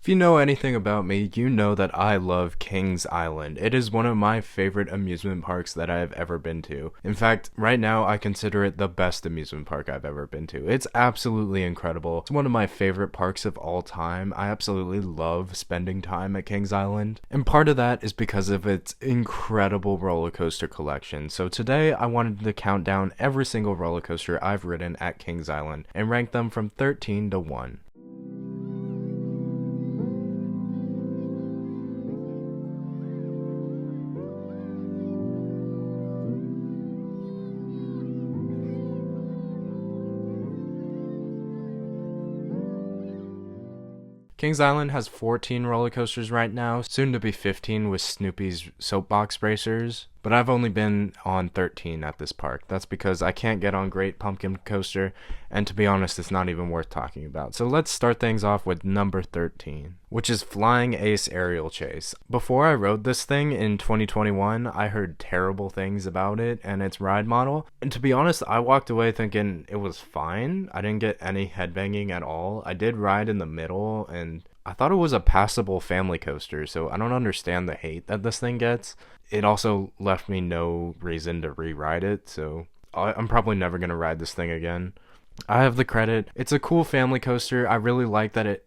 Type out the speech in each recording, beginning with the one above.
If you know anything about me, you know that I love Kings Island. It is one of my favorite amusement parks that I have ever been to. In fact, right now I consider it the best amusement park I've ever been to. It's absolutely incredible. It's one of my favorite parks of all time. I absolutely love spending time at Kings Island. And part of that is because of its incredible roller coaster collection. So today I wanted to count down every single roller coaster I've ridden at Kings Island and rank them from 13 to 1. Kings Island has 14 roller coasters right now, soon to be 15 with Snoopy's soapbox racers, but I've only been on 13 at this park. That's because I can't get on Great Pumpkin Coaster, and to be honest, it's not even worth talking about. So let's start things off with number 13, which is Flying Ace Aerial Chase. Before I rode this thing in 2021, I heard terrible things about it and its ride model, and to be honest, I walked away thinking it was fine. I didn't get any headbanging at all. I did ride in the middle, and I thought it was a passable family coaster, so I don't understand the hate that this thing gets. It also left me no reason to re-ride it, so I'm probably never going to ride this thing again. I have the credit. It's a cool family coaster. I really like that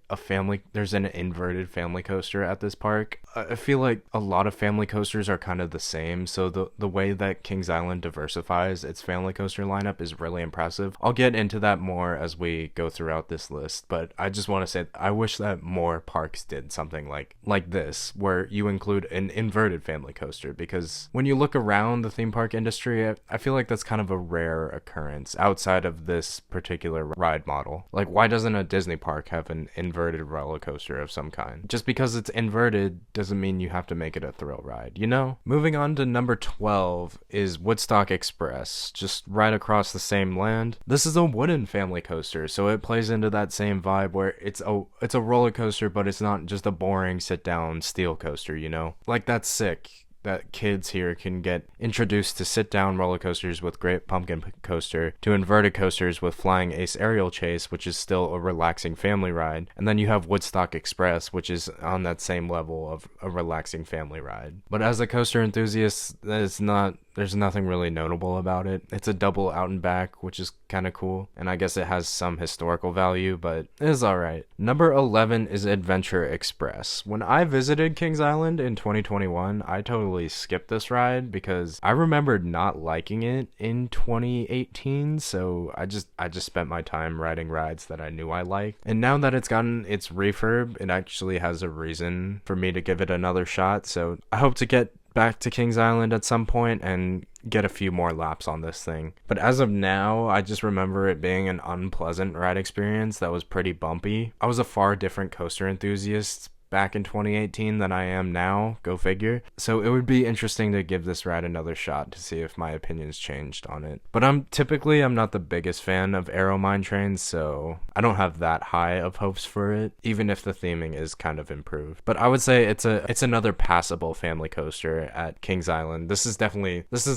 there's an inverted family coaster at this park. I feel like a lot of family coasters are kind of the same, so the way that Kings Island diversifies its family coaster lineup is really impressive. I'll get into that more as we go throughout this list, but I just want to say I wish that more parks did something like this, where you include an inverted family coaster, because when you look around the theme park industry, I feel like that's kind of a rare occurrence outside of this particular ride model. Like, why doesn't a Disney park have an inverted roller coaster of some kind? Just because it's inverted doesn't mean you have to make it a thrill ride, you know? Moving on to number 12 is Woodstock Express, just right across the same land. This is a wooden family coaster, so it plays into that same vibe where it's a roller coaster, but it's not just a boring sit-down steel coaster, you know? Like, that's sick that kids here can get introduced to sit-down roller coasters with Great Pumpkin Coaster, to inverted coasters with Flying Ace Aerial Chase, which is still a relaxing family ride, and then you have Woodstock Express, which is on that same level of a relaxing family ride. But as a coaster enthusiast, there's nothing really notable about it. It's a double out and back, which is kind of cool, and I guess it has some historical value, but it's alright. Number 11 is Adventure Express. When I visited Kings Island in 2021, I totally skipped this ride because I remembered not liking it in 2018, so I just spent my time riding rides that I knew I liked. And now that it's gotten its refurb, it actually has a reason for me to give it another shot, so I hope to get back to Kings Island at some point and get a few more laps on this thing. But as of now, I just remember it being an unpleasant ride experience that was pretty bumpy. I was a far different coaster enthusiast back in 2018 than I am now, go figure. So it would be interesting to give this ride another shot to see if my opinions changed on it. But I'm not the biggest fan of Aero Mine Trains, so I don't have that high of hopes for it, even if the theming is kind of improved. But I would say it's another passable family coaster at Kings Island. This is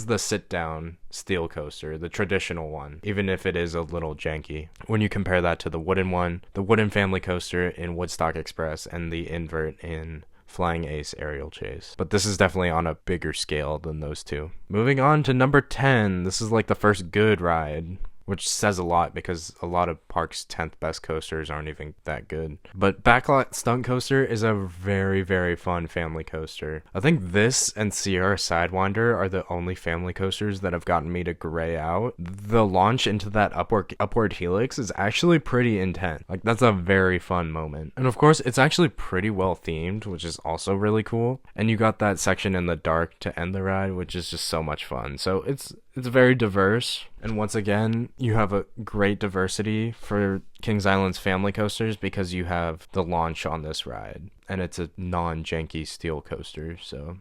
the sit down steel coaster, the traditional one, even if it is a little janky when you compare that to the wooden family coaster in Woodstock Express and the invert in Flying Ace Aerial Chase. But this is definitely on a bigger scale than those two. Moving on to number 10, this is like the first good ride, which says a lot because a lot of parks' 10th best coasters aren't even that good. But Backlot Stunt Coaster is a very, very fun family coaster. I think this and Sierra Sidewinder are the only family coasters that have gotten me to gray out. The launch into that upward helix is actually pretty intense. Like, that's a very fun moment. And of course, it's actually pretty well themed, which is also really cool. And you got that section in the dark to end the ride, which is just so much fun. So it's very diverse, and once again, you have a great diversity for Kings Island's family coasters because you have the launch on this ride, and it's a non-janky steel coaster, so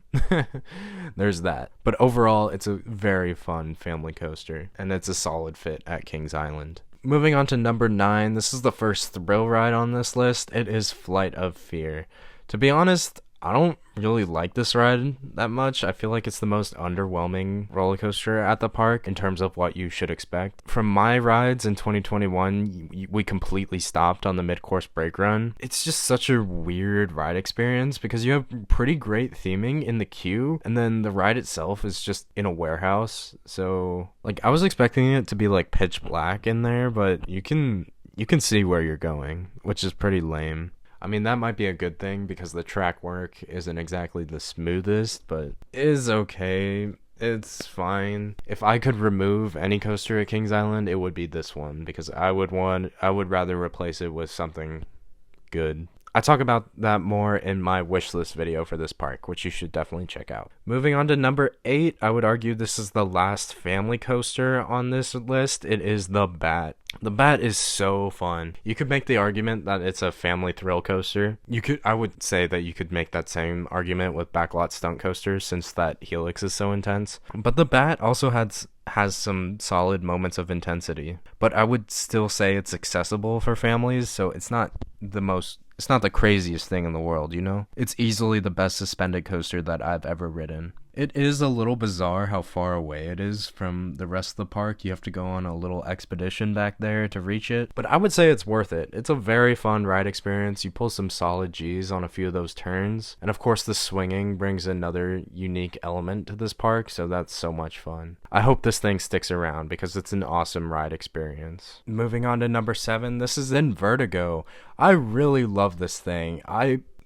there's that. But overall, it's a very fun family coaster, and it's a solid fit at Kings Island. Moving on to number 9, this is the first thrill ride on this list. It is Flight of Fear. To be honest, I don't really like this ride that much. I feel like it's the most underwhelming roller coaster at the park in terms of what you should expect. From my rides in 2021, we completely stopped on the mid-course brake run. It's just such a weird ride experience because you have pretty great theming in the queue, and then the ride itself is just in a warehouse. So, like, I was expecting it to be like pitch black in there, but you can see where you're going, which is pretty lame. I mean, that might be a good thing because the track work isn't exactly the smoothest, but it is okay. It's fine. If I could remove any coaster at Kings Island, it would be this one because I would rather replace it with something good. I talk about that more in my wish list video for this park, which you should definitely check out. Moving on to number 8, I would argue this is the last family coaster on this list. It is the Bat. The Bat is so fun. You could make the argument that it's a family thrill coaster. I would say that you could make that same argument with backlot stunt coasters since that helix is so intense. But the Bat also has some solid moments of intensity. But I would still say it's accessible for families, so it's not the craziest thing in the world, you know? It's easily the best suspended coaster that I've ever ridden. It is a little bizarre how far away it is from the rest of the park. You have to go on a little expedition back there to reach it. But I would say it's worth it. It's a very fun ride experience. You pull some solid G's on a few of those turns. And of course the swinging brings another unique element to this park, so that's so much fun. I hope this thing sticks around because it's an awesome ride experience. Moving on to number 7, this is in Vertigo. I really love this thing.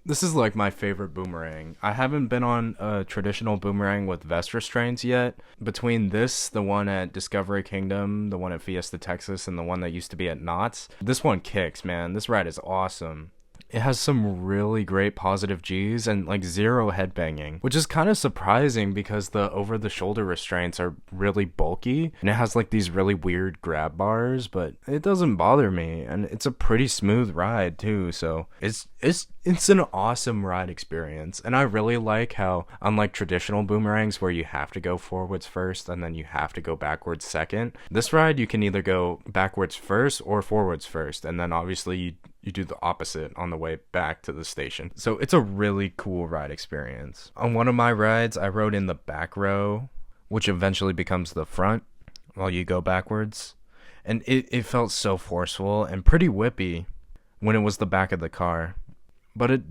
This is like my favorite boomerang. I haven't been on a traditional boomerang with vest restraints yet. Between this, the one at Discovery Kingdom, the one at Fiesta Texas, and the one that used to be at Knott's, this one kicks, man. This ride is awesome. It has some really great positive G's and like zero headbanging, which is kind of surprising because the over-the-shoulder restraints are really bulky and it has like these really weird grab bars, but it doesn't bother me and it's a pretty smooth ride too. So it's an awesome ride experience, and I really like how, unlike traditional boomerangs where you have to go forwards first and then you have to go backwards second, this ride you can either go backwards first or forwards first, and then obviously you do the opposite on the way back to the station. So it's a really cool ride experience. On one of my rides, I rode in the back row, which eventually becomes the front while you go backwards, and it felt so forceful and pretty whippy when it was the back of the car. But it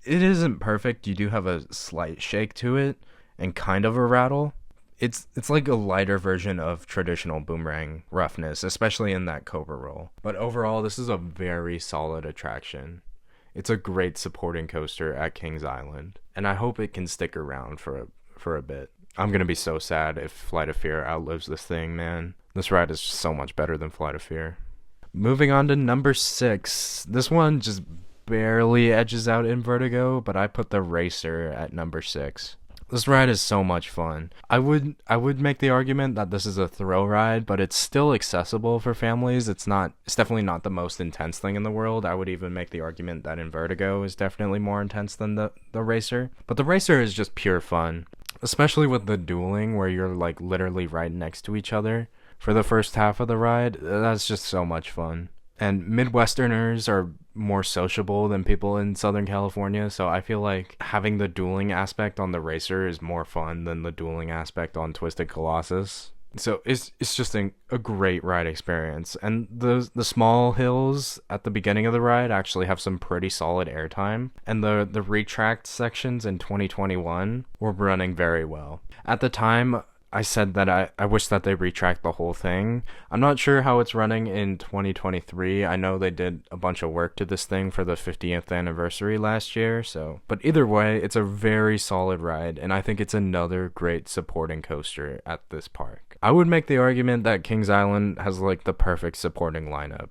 isn't perfect. You do have a slight shake to it and kind of a rattle. It's like a lighter version of traditional boomerang roughness, especially in that Cobra roll. But overall, this is a very solid attraction. It's a great supporting coaster at Kings Island, and I hope it can stick around for a bit. I'm gonna be so sad if Flight of Fear outlives this thing, man. This ride is so much better than Flight of Fear. Moving on to number 6. This one just barely edges out in Vertigo, but I put the Racer at number 6. This ride is so much fun. I would make the argument that this is a thrill ride, but it's still accessible for families. It's definitely not the most intense thing in the world. I would even make the argument that in Vertigo is definitely more intense than the Racer. But the Racer is just pure fun, especially with the dueling where you're like literally right next to each other for the first half of the ride. That's just so much fun. And Midwesterners are more sociable than people in Southern California, so I feel like having the dueling aspect on the Racer is more fun than the dueling aspect on Twisted Colossus. So it's just a great ride experience. And the small hills at the beginning of the ride actually have some pretty solid airtime. And the retract sections in 2021 were running very well. At the time, I said that I wish that they retract the whole thing. I'm not sure how it's running in 2023. I know they did a bunch of work to this thing for the 50th anniversary last year, but either way, it's a very solid ride, and I think it's another great supporting coaster at this park. I would make the argument that Kings Island has like the perfect supporting lineup.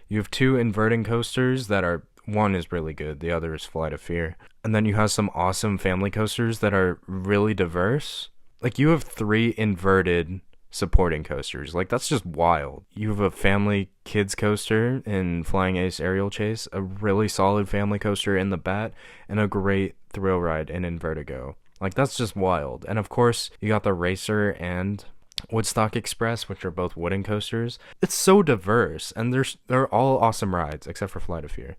You have 2 inverting coasters that are, one is really good, the other is Flight of Fear. And then you have some awesome family coasters that are really diverse. Like, you have 3 inverted supporting coasters. Like, that's just wild. You have a family kids coaster in Flying Ace Aerial Chase, a really solid family coaster in the Bat, and a great thrill ride in Vertigo. Like, that's just wild. And of course, you got the Racer and Woodstock Express, which are both wooden coasters. It's so diverse, and they're all awesome rides, except for Flight of Fear.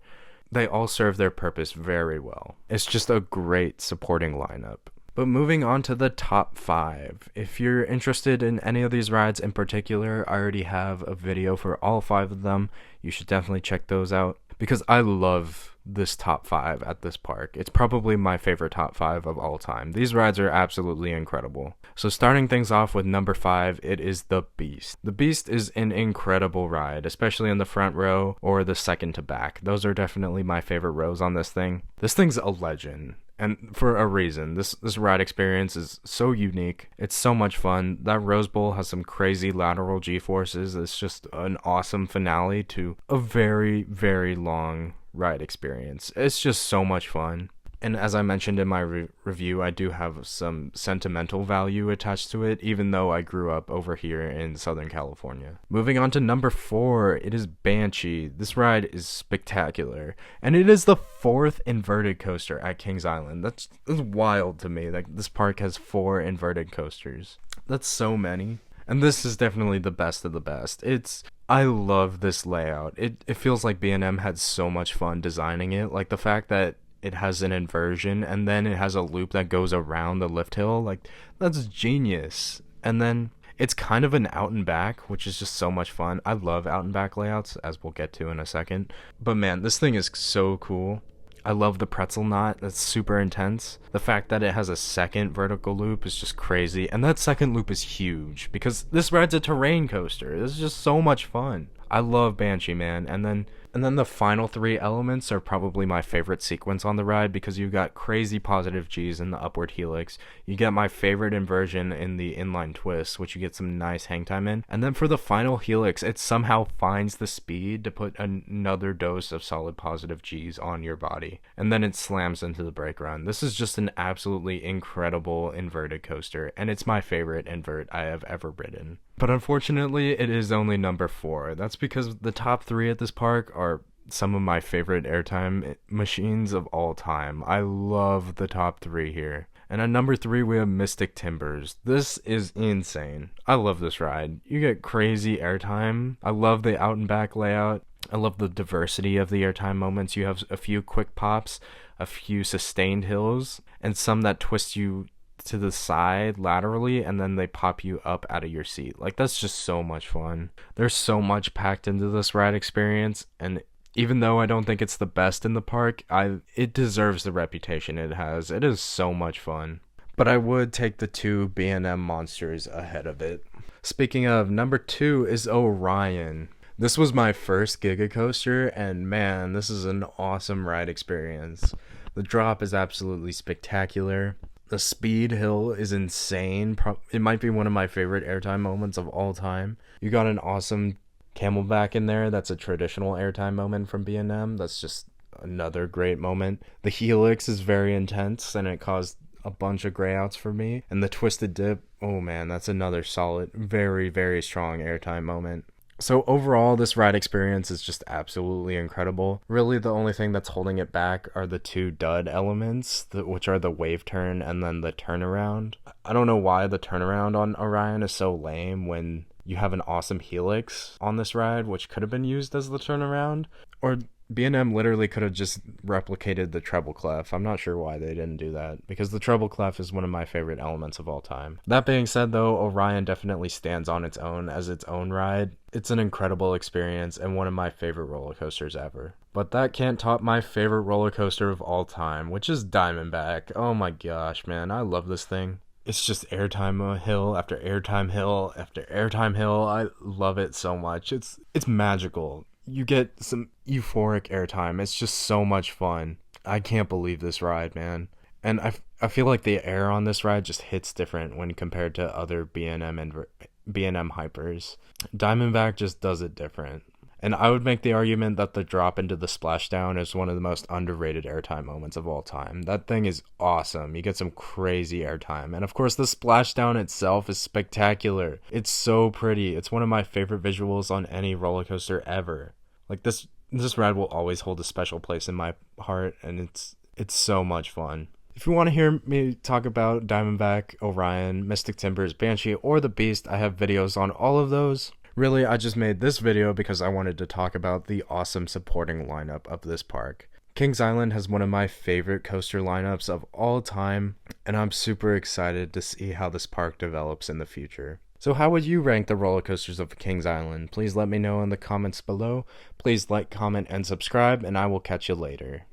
They all serve their purpose very well. It's just a great supporting lineup. But moving on to the top 5. If you're interested in any of these rides in particular, I already have a video for all 5 of them. You should definitely check those out because I love this top 5 at this park. It's probably my favorite top 5 of all time. These rides are absolutely incredible. So starting things off with number 5, it is the Beast. The Beast is an incredible ride, especially in the front row or the second to back. Those are definitely my favorite rows on this thing. This thing's a legend. And for a reason. This ride experience is so unique. It's so much fun. That Rose Bowl has some crazy lateral G-forces. It's just an awesome finale to a very, very long ride experience. It's just so much fun. And as I mentioned in my review, I do have some sentimental value attached to it, even though I grew up over here in Southern California. Moving on to number 4, it is Banshee. This ride is spectacular, and it is the 4th inverted coaster at Kings Island. That's wild to me. Like, this park has 4 inverted coasters. That's so many. And this is definitely the best of the best. I love this layout. It feels like B&M had so much fun designing it. Like, the fact that it has an inversion and then it has a loop that goes around the lift hill, like, that's genius. And then it's kind of an out and back, which is just so much fun. I love out and back layouts, as we'll get to in a second, but man, this thing is so cool. I love the pretzel knot. That's super intense. The fact that it has a second vertical loop is just crazy, and that second loop is huge because this ride's a terrain coaster. This is just so much fun. I love Banshee, man. And then the final 3 elements are probably my favorite sequence on the ride because you got crazy positive G's in the upward helix. You get my favorite inversion in the inline twist, which you get some nice hang time in. And then for the final helix, it somehow finds the speed to put another dose of solid positive G's on your body. And then it slams into the brake run. This is just an absolutely incredible inverted coaster, and it's my favorite invert I have ever ridden. But unfortunately, it is only number 4. That's because the top 3 at this park are some of my favorite Airtime Machines of all time. I love the top 3 here. And at number 3, we have Mystic Timbers. This is insane. I love this ride. You get crazy airtime. I love the out and back layout. I love the diversity of the airtime moments. You have a few quick pops, a few sustained hills, and some that twist you to the side laterally and then they pop you up out of your seat. Like, that's just so much fun. There's so much packed into this ride experience, and even though I don't think it's the best in the park, it deserves the reputation it has. It is so much fun. But I would take the 2 B&M monsters ahead of it. Speaking of, number 2 is Orion. This was my first Giga Coaster, and man, this is an awesome ride experience. The drop is absolutely spectacular. The speed hill is insane. It might be one of my favorite airtime moments of all time. You got an awesome camelback in there. That's a traditional airtime moment from B&M. That's just another great moment. The helix is very intense, and it caused a bunch of grayouts for me. And the twisted dip, oh man, that's another solid, very, very strong airtime moment. So overall, this ride experience is just absolutely incredible. Really, the only thing that's holding it back are the 2 dud elements, which are the wave turn and then the turnaround. I don't know why the turnaround on Orion is so lame when you have an awesome helix on this ride, which could have been used as the turnaround. Or B&M literally could have just replicated the treble clef. I'm not sure why they didn't do that, because the treble clef is one of my favorite elements of all time. That being said, though, Orion definitely stands on its own as its own ride. It's an incredible experience and one of my favorite roller coasters ever. But that can't top my favorite roller coaster of all time, which is Diamondback. Oh my gosh, man, I love this thing. It's just airtime hill after airtime hill after airtime hill. I love it so much. It's magical. You get some euphoric airtime. It's just so much fun. I can't believe this ride, man. And I feel like the air on this ride just hits different when compared to other B&M hypers. Diamondback just does it different. And I would make the argument that the drop into the splashdown is one of the most underrated airtime moments of all time. That thing is awesome. You get some crazy airtime. And of course, the splashdown itself is spectacular. It's so pretty. It's one of my favorite visuals on any roller coaster ever. Like, this ride will always hold a special place in my heart, and it's so much fun. If you want to hear me talk about Diamondback, Orion, Mystic Timbers, Banshee, or the Beast, I have videos on all of those. Really, I just made this video because I wanted to talk about the awesome supporting lineup of this park. Kings Island has one of my favorite coaster lineups of all time, and I'm super excited to see how this park develops in the future. So how would you rank the roller coasters of Kings Island? Please let me know in the comments below. Please like, comment, and subscribe, and I will catch you later.